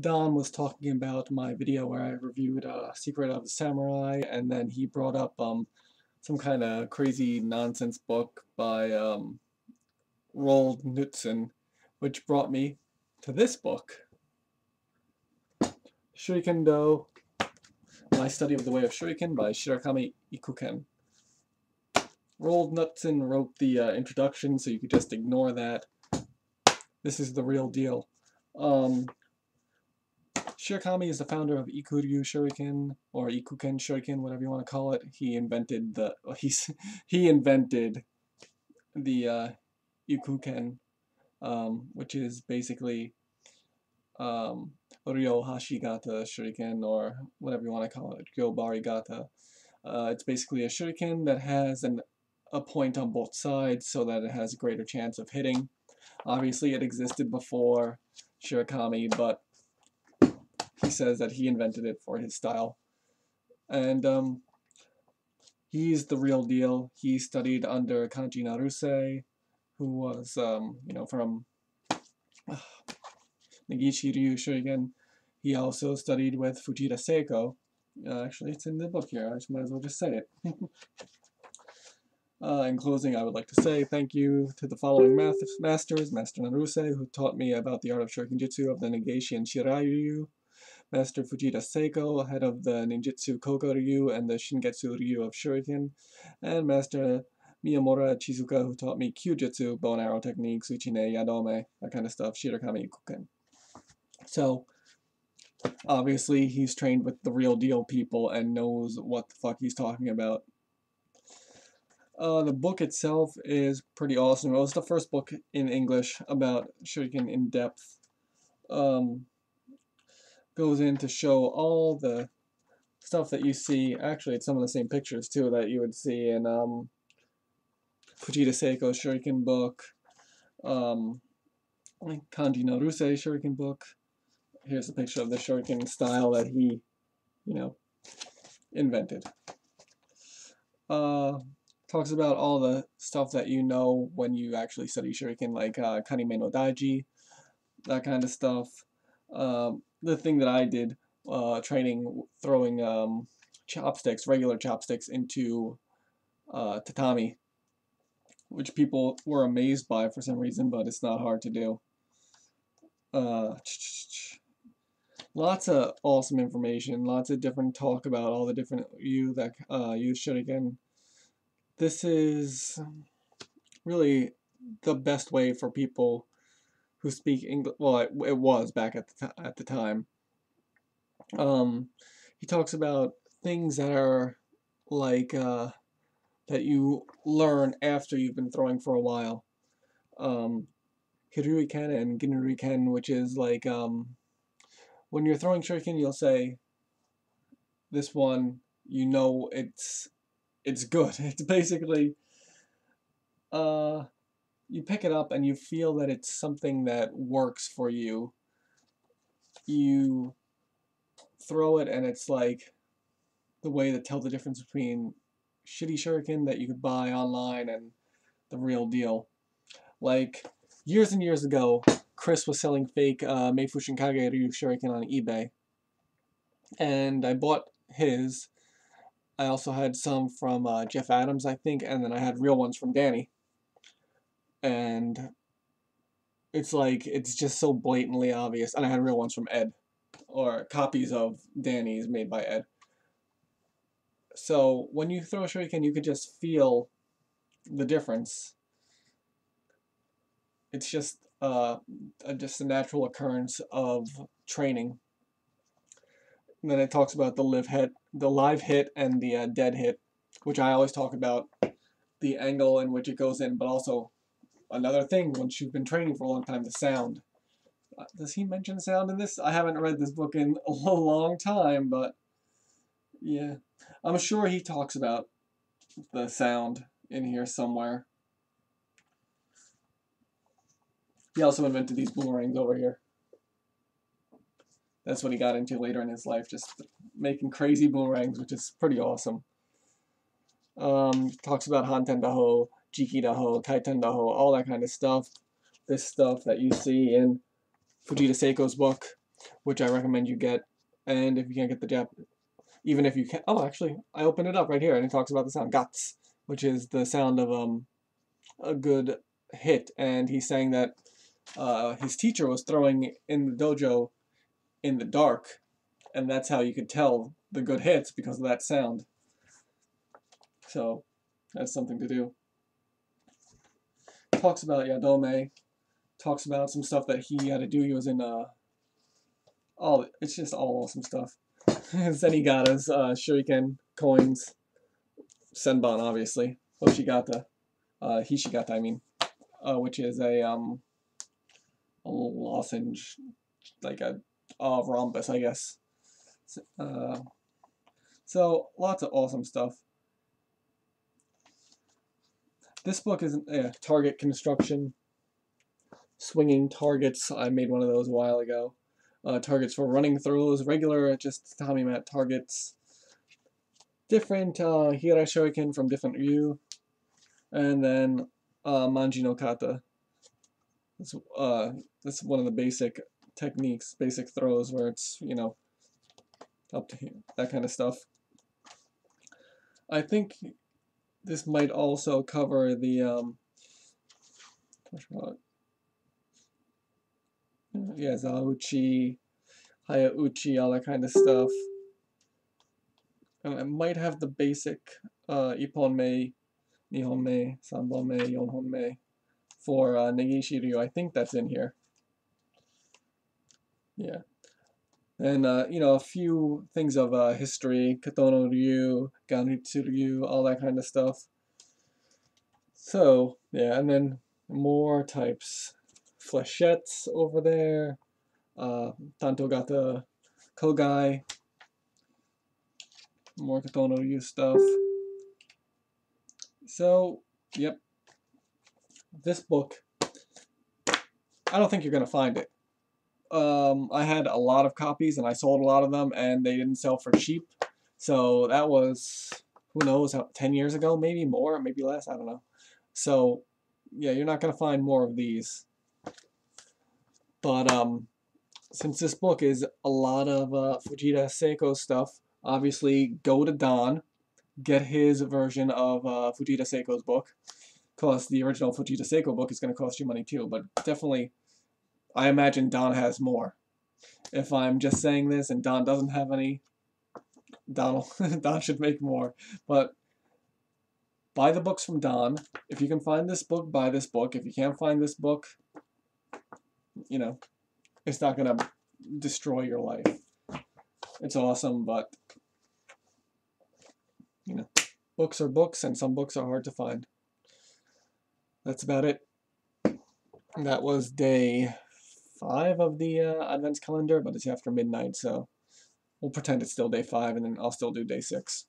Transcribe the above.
Don was talking about my video where I reviewed Secret of the Samurai, and then he brought up some kind of crazy nonsense book by Roald Knudsen, which brought me to this book, Shuriken Do, My Study of the Way of Shuriken by Shirakami Ikku-Ken. Roald Knudsen wrote the introduction, so you could just ignore that. This is the real deal. Shirakami is the founder of Ikku-Ryu Shuriken, or Ikku-Ken Shuriken, whatever you want to call it. He invented the Ikku-Ken, which is basically Ryo Hashigata Shuriken, or whatever you want to call it, Ryo Barigata. It's basically a shuriken that has a point on both sides so that it has a greater chance of hitting. Obviously, it existed before Shirakami, but he says that he invented it for his style. And he's the real deal. He studied under Kanji Naruse, who was, from Negishi Ryu Shuriken. He also studied with Fujita Seiko. Actually, it's in the book here. I might as well just say it. In closing, I would like to say thank you to the following masters: Master Naruse, who taught me about the art of Shuriken Jutsu of the Negishi and Shiryu; Master Fujita Seiko, head of the Ninjutsu Koga Ryu and the Shingetsu Ryu of Shuriken; and Master Miyamura Chizuka, who taught me Kyujutsu, bow and arrow techniques, Uchine, Yadome, that kind of stuff, Shirakami, Ikku-Ken. So, obviously, he's trained with the real deal people and knows what the fuck he's talking about. The book itself is pretty awesome. It was the first book in English about Shuriken in depth. Goes in to show all the stuff that you see. Actually, it's some of the same pictures too that you would see in Fujita Seiko's Shuriken book, Kanji Naruse Shuriken book. Here's a picture of the Shuriken style that he, invented. Talks about all the stuff that you know when you actually study Shuriken, like Kanime no Daiji, that kind of stuff. The thing that I did, throwing chopsticks, regular chopsticks, into tatami, which people were amazed by for some reason, but it's not hard to do. Lots of awesome information, lots of different talk about all the different ryu that use Shuriken. This is really the best way for people who speak English. Well, it was back at the time. He talks about things that are like that you learn after you've been throwing for a while. Hiruiken and Ginuriken, which is like when you're throwing Shuriken, you'll say this one. You know it's good. It's basically you pick it up and you feel that it's something that works for you. You throw it and it's like the way to tell the difference between shitty shuriken that you could buy online and the real deal. Like, years and years ago, Chris was selling fake Meifu Shinkage Ryu Shuriken on eBay. And I bought his. I also had some from Jeff Adams, I think, and then I had real ones from Danny. And it's like, it's just so blatantly obvious. And I had real ones from Ed, or copies of Danny's made by Ed. So when you throw a shuriken, you could just feel the difference. It's just a natural occurrence of training. And then it talks about the live hit, and the dead hit, which I always talk about the angle in which it goes in, but also another thing, once you've been training for a long time, the sound. Does he mention sound in this? I haven't read this book in a long time, but yeah. I'm sure he talks about the sound in here somewhere. He also invented these boomerangs over here. That's what he got into later in his life, just making crazy boomerangs, which is pretty awesome. Talks about Hanten Daho, Jiki Daho, Kaiten Daho, all that kind of stuff. This stuff that you see in Fujita Seiko's book. which I recommend you get. And if you can't get the even if you can, oh, actually, I opened it up right here, and it talks about the sound gats, which is the sound of a good hit. And he's saying that his teacher was throwing in the dojo in the dark, and that's how you could tell the good hits because of that sound. So that's something to do. Talks about Yadome. Talks about some stuff that he had to do. He was in oh, it's just all awesome stuff. Zenigata's, Shuriken, coins, Senbon, obviously, Hoshigata, Hishigata, I mean, which is a lozenge, like a rhombus, I guess. So lots of awesome stuff. This book is target construction, swinging targets. I made one of those a while ago. Targets for running throws, regular, just Tommy Mat targets. Different Hira Shuriken from different ryu. And then Manji no Kata. That's one of the basic techniques, basic throws where it's, you know, up to here, that kind of stuff. I think this might also cover the yeah, Zauchi, Hayauchi, all that kind of stuff. And it might have the basic Ipponmei, Nihonmei, Sanbonmei, Yonhonmei for Negishi Ryu. I think that's in here. Yeah. And, you know, a few things of history, Katono Ryu, Ganritsu Ryu, all that kind of stuff. So, yeah, and then more types. Flechettes over there, Tantogata Kogai, more Katono Ryu stuff. So, yep. This book, I don't think you're going to find it. I had a lot of copies and I sold a lot of them and they didn't sell for cheap. So that was, who knows, 10 years ago, maybe more, maybe less, I don't know. So, yeah, you're not going to find more of these. But since this book is a lot of Fujita Seiko stuff, obviously go to Don, get his version of Fujita Seiko's book. Because the original Fujita Seiko book is going to cost you money too, but definitely, I imagine Don has more. If I'm just saying this and Don doesn't have any, Don should make more. But buy the books from Don. If you can find this book, buy this book. If you can't find this book, you know, it's not going to destroy your life. It's awesome, but, you know, books are books, and some books are hard to find. That's about it. That was day 5 of the Adventskalender, but it's after midnight, so we'll pretend it's still day 5, and then I'll still do day 6.